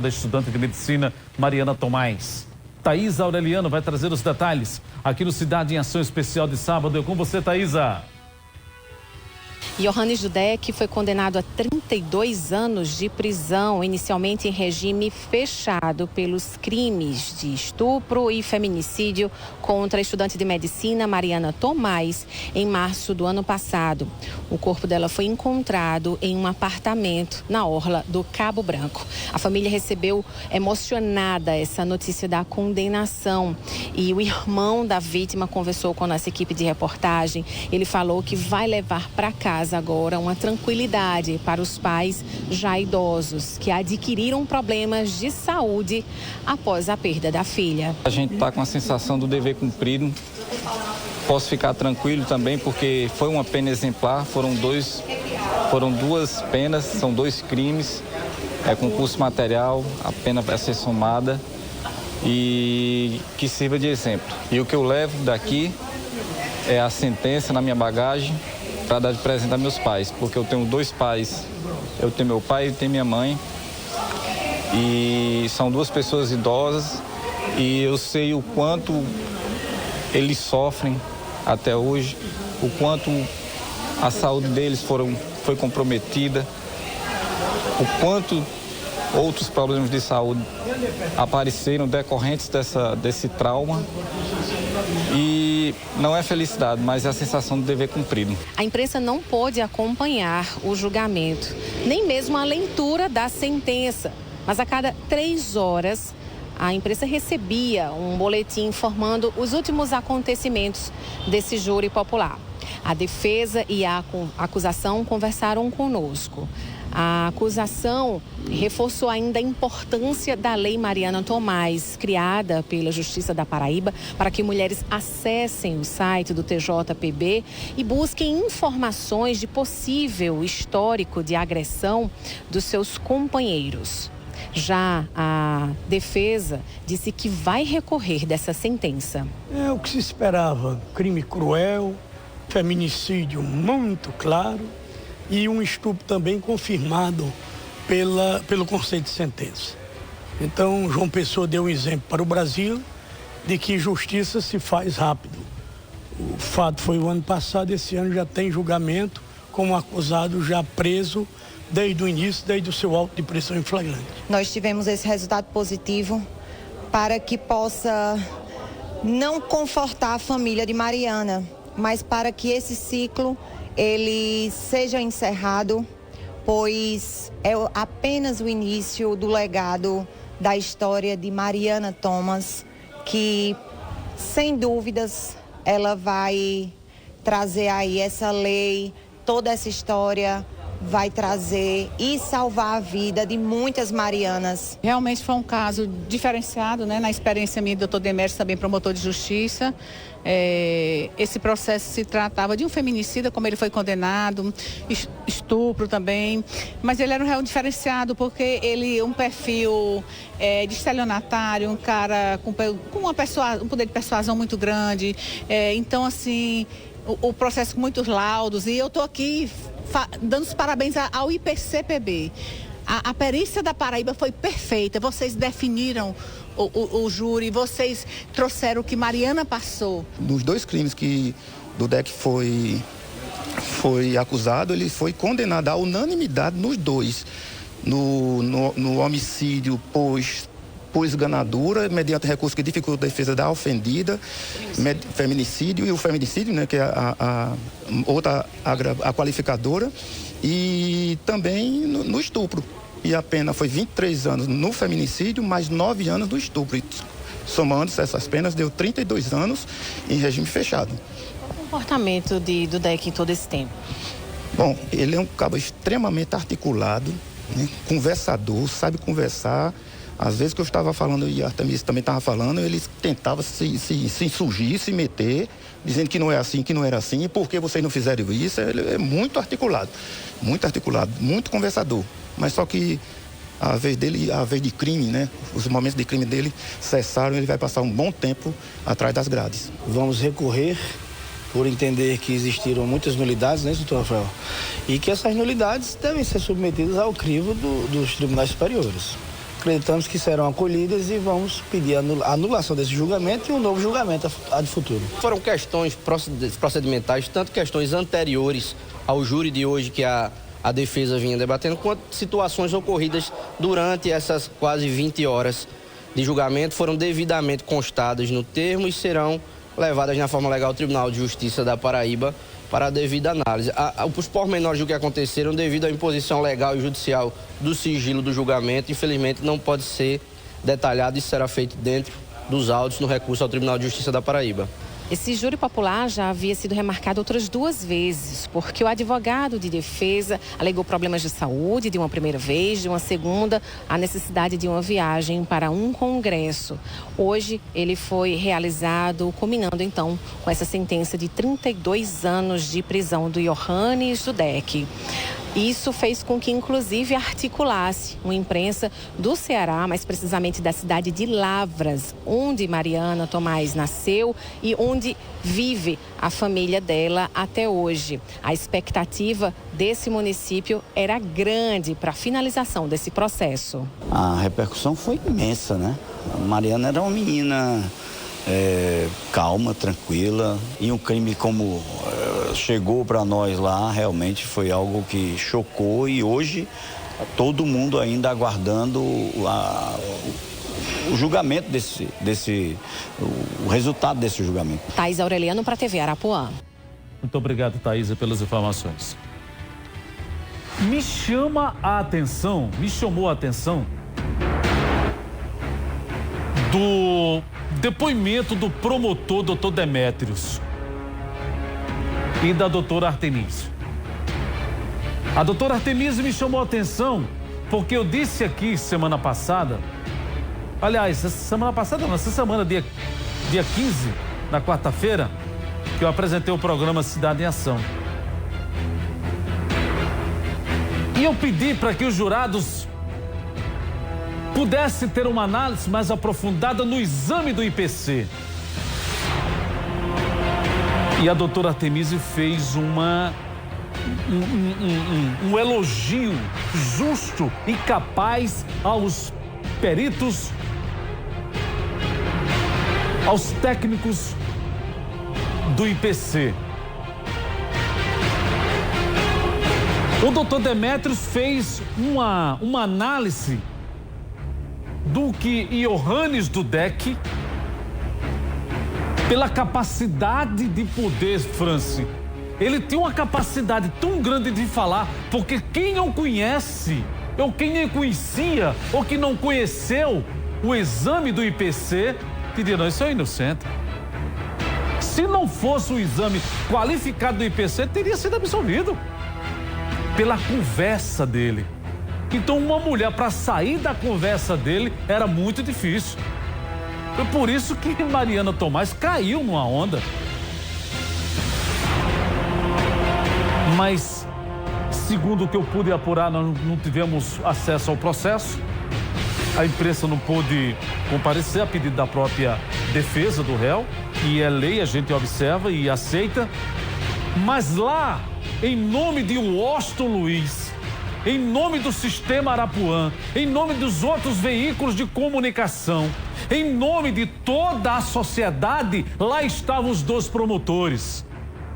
da estudante de medicina Mariana Tomás. Thaisa Aureliano vai trazer os detalhes aqui no Cidade em Ação Especial de sábado. É com você, Thaisa. Yohannes Dudek foi condenado a 32 anos de prisão, inicialmente em regime fechado, pelos crimes de estupro e feminicídio contra a estudante de medicina Mariana Tomás, em março do ano passado. O corpo dela foi encontrado em um apartamento na orla do Cabo Branco. A família recebeu emocionada essa notícia da condenação e o irmão da vítima conversou com a nossa equipe de reportagem. Ele falou que vai levar para casa agora uma tranquilidade para os pais já idosos que adquiriram problemas de saúde após a perda da filha. A gente está com a sensação do dever cumprido. Posso ficar tranquilo também porque foi uma pena exemplar, foram duas penas, são 2 crimes, concurso material, a pena vai ser somada e que sirva de exemplo. E o que eu levo daqui é a sentença na minha bagagem para dar de presente a meus pais, porque eu tenho 2 pais, eu tenho meu pai e tenho minha mãe, e são 2 pessoas idosas e eu sei o quanto eles sofrem até hoje, o quanto a saúde deles foi comprometida, o quanto outros problemas de saúde apareceram decorrentes desse trauma. E não é felicidade, mas é a sensação de dever cumprido. A imprensa não pôde acompanhar o julgamento, nem mesmo a leitura da sentença. Mas a cada 3 horas, a imprensa recebia um boletim informando os últimos acontecimentos desse júri popular. A defesa e a acusação conversaram conosco. A acusação reforçou ainda a importância da Lei Mariana Tomás, criada pela Justiça da Paraíba, para que mulheres acessem o site do TJPB e busquem informações de possível histórico de agressão dos seus companheiros. Já a defesa disse que vai recorrer dessa sentença. É o que se esperava, crime cruel, feminicídio muito claro e um estupro também confirmado pelo conceito de sentença. Então, João Pessoa deu um exemplo para o Brasil de que justiça se faz rápido. O fato foi o ano passado, esse ano já tem julgamento com o acusado já preso desde o início, desde o seu auto de prisão em flagrante. Nós tivemos esse resultado positivo para que possa não confortar a família de Mariana, mas para que esse ciclo ele seja encerrado, pois é apenas o início do legado da história de Mariana Tomás, que, sem dúvidas, ela vai trazer aí essa lei, toda essa história vai trazer e salvar a vida de muitas Marianas. Realmente foi um caso diferenciado, né? Na experiência minha do Dr. Demércio, também promotor de justiça. Esse processo se tratava de um feminicida, como ele foi condenado, estupro também, mas ele era um réu diferenciado porque ele, um perfil de estelionatário, um cara com um poder de persuasão muito grande, então assim, o processo com muitos laudos, e eu estou aqui dando os parabéns ao IPCPB. A perícia da Paraíba foi perfeita, vocês definiram o júri, vocês trouxeram o que Mariana passou. Dos 2 crimes que Dudek foi acusado, ele foi condenado à unanimidade nos 2. No homicídio por esganadura, mediante recurso que dificulta a defesa da ofendida, feminicídio e o feminicídio, né, que é a qualificadora, e também no estupro. E a pena foi 23 anos no feminicídio, mais 9 anos no estupro. E, somando essas penas, deu 32 anos em regime fechado. Qual o comportamento de Dudek em todo esse tempo? Bom, ele é um cabo extremamente articulado, né, conversador, sabe conversar. Às vezes que eu estava falando e a Artemis também estava falando, ele tentava se insurgir, se meter, dizendo que não é assim, que não era assim, e por que vocês não fizeram isso? Ele é muito articulado, muito conversador. Mas só que a vez dele, a vez de crime, né? Os momentos de crime dele cessaram, ele vai passar um bom tempo atrás das grades. Vamos recorrer por entender que existiram muitas nulidades, né, doutor Rafael? E que essas nulidades devem ser submetidas ao crivo dos tribunais superiores. acreditamos que serão acolhidas e vamos pedir a anulação desse julgamento e um novo julgamento a de futuro. Foram questões procedimentais, tanto questões anteriores ao júri de hoje que a defesa vinha debatendo, quanto situações ocorridas durante essas quase 20 horas de julgamento, foram devidamente constadas no termo e serão levadas na forma legal ao Tribunal de Justiça da Paraíba para a devida análise. Os pormenores do que aconteceram devido à imposição legal e judicial do sigilo do julgamento, infelizmente não pode ser detalhado e será feito dentro dos autos no recurso ao Tribunal de Justiça da Paraíba. Esse júri popular já havia sido remarcado outras 2 vezes, porque o advogado de defesa alegou problemas de saúde de uma primeira vez, de uma segunda, a necessidade de uma viagem para um congresso. Hoje ele foi realizado, culminando então com essa sentença de 32 anos de prisão do Yohannes Dudek. Isso fez com que, inclusive, articulasse uma imprensa do Ceará, mais precisamente da cidade de Lavras, onde Mariana Tomás nasceu e onde vive a família dela até hoje. A expectativa desse município era grande para a finalização desse processo. A repercussão foi imensa, né? A Mariana era uma menina calma, tranquila, e um crime como chegou para nós lá realmente foi algo que chocou, e hoje todo mundo ainda aguardando o julgamento o resultado desse julgamento. Thaís Aureliano para a TV Arapuã. Muito obrigado, Thaís, pelas informações. Me chamou a atenção do depoimento do promotor, doutor Demétrios, e da doutora Artemísio. A doutora Artemísio me chamou a atenção porque eu disse aqui semana passada, aliás, essa semana, dia 15, na quarta-feira, que eu apresentei o programa Cidade em Ação. E eu pedi para que os jurados pudessem ter uma análise mais aprofundada no exame do IPC. E a doutora Artemísio fez um elogio justo e capaz aos peritos, aos técnicos do IPC. O doutor Demétrios fez uma análise do que Yohannes Dudek, pela capacidade de poder, Franci. Ele tem uma capacidade tão grande de falar, porque quem não conhece, ou quem nem conhecia, ou que não conheceu o exame do IPC, te dirá, isso é inocente. Se não fosse o exame qualificado do IPC, teria sido absolvido pela conversa dele. Então, uma mulher, para sair da conversa dele, era muito difícil. Foi por isso que Mariana Tomás caiu numa onda. Mas, segundo o que eu pude apurar, nós não tivemos acesso ao processo. A imprensa não pôde comparecer a pedido da própria defesa do réu. E é lei, a gente observa e aceita. Mas lá, em nome de Washington Luiz, em nome do Sistema Arapuã, em nome dos outros veículos de comunicação, em nome de toda a sociedade, lá estavam os 2 promotores.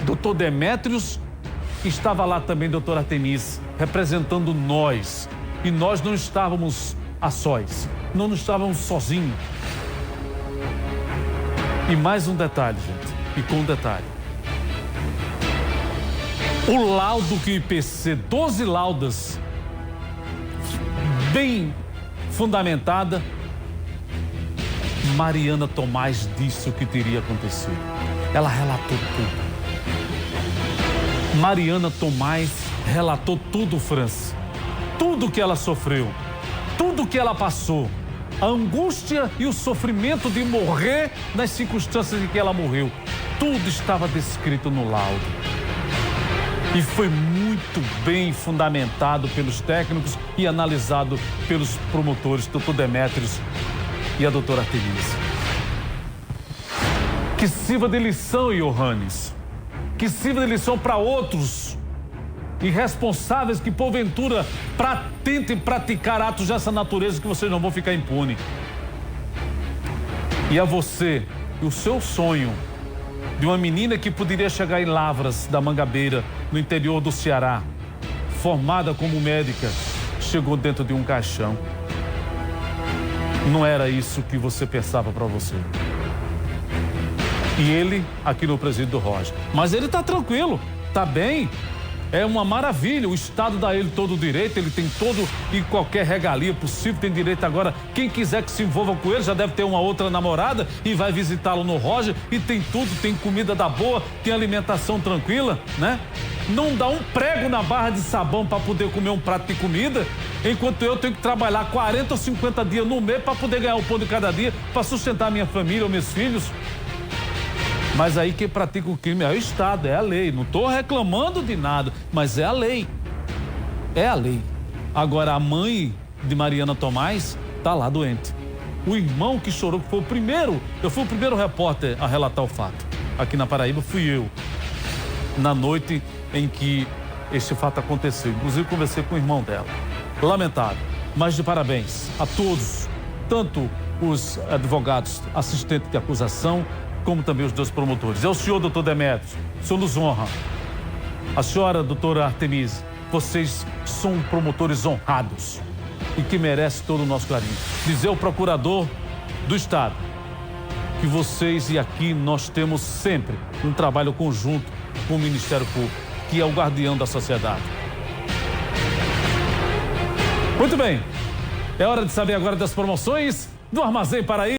Doutor Demétrios, estava lá também doutor Artemis, representando nós. E nós não estávamos a sós, não estávamos sozinhos. E mais um detalhe, gente, e com um detalhe. O laudo que o IPC, 12 laudas, bem fundamentada, Mariana Tomás disse o que teria acontecido. Ela relatou tudo. Mariana Tomás relatou tudo, França. Tudo que ela sofreu, tudo que ela passou. A angústia e o sofrimento de morrer nas circunstâncias em que ela morreu. Tudo estava descrito no laudo. E foi muito bem fundamentado pelos técnicos e analisado pelos promotores, doutor Demétrios e a doutora Artemísio. Que sirva de lição, Yohannes. Que sirva de lição para outros irresponsáveis que porventura tentem praticar atos dessa natureza, que vocês não vão ficar impunes. E a você, o seu sonho de uma menina que poderia chegar em Lavras da Mangabeira, no interior do Ceará, formada como médica, chegou dentro de um caixão. Não era isso que você pensava para você. E ele aqui no presídio do Roger. Mas ele tá tranquilo, tá bem. É uma maravilha, o Estado dá a ele todo o direito, ele tem todo e qualquer regalia possível, tem direito agora. Quem quiser que se envolva com ele, já deve ter uma outra namorada e vai visitá-lo no Roger, e tem tudo, tem comida da boa, tem alimentação tranquila, né? Não dá um prego na barra de sabão para poder comer um prato de comida, enquanto eu tenho que trabalhar 40 ou 50 dias no mês para poder ganhar o pão de cada dia, para sustentar minha família ou meus filhos. Mas aí quem pratica o crime é o Estado, é a lei. Não estou reclamando de nada, mas é a lei. É a lei. Agora, a mãe de Mariana Tomás está lá doente. O irmão que chorou, que foi o primeiro, eu fui o primeiro repórter a relatar o fato. Aqui na Paraíba fui eu, na noite em que este fato aconteceu. Inclusive conversei com o irmão dela. Lamentável, mas de parabéns a todos, tanto os advogados, assistentes de acusação, como também os dois promotores. É o senhor, doutor Demétrios, o senhor nos honra. A senhora, doutora Artemise, vocês são promotores honrados e que merecem todo o nosso carinho. Dizer ao procurador do Estado que vocês, e aqui nós temos sempre um trabalho conjunto com o Ministério Público, que é o guardião da sociedade. Muito bem, é hora de saber agora das promoções do Armazém Paraíba.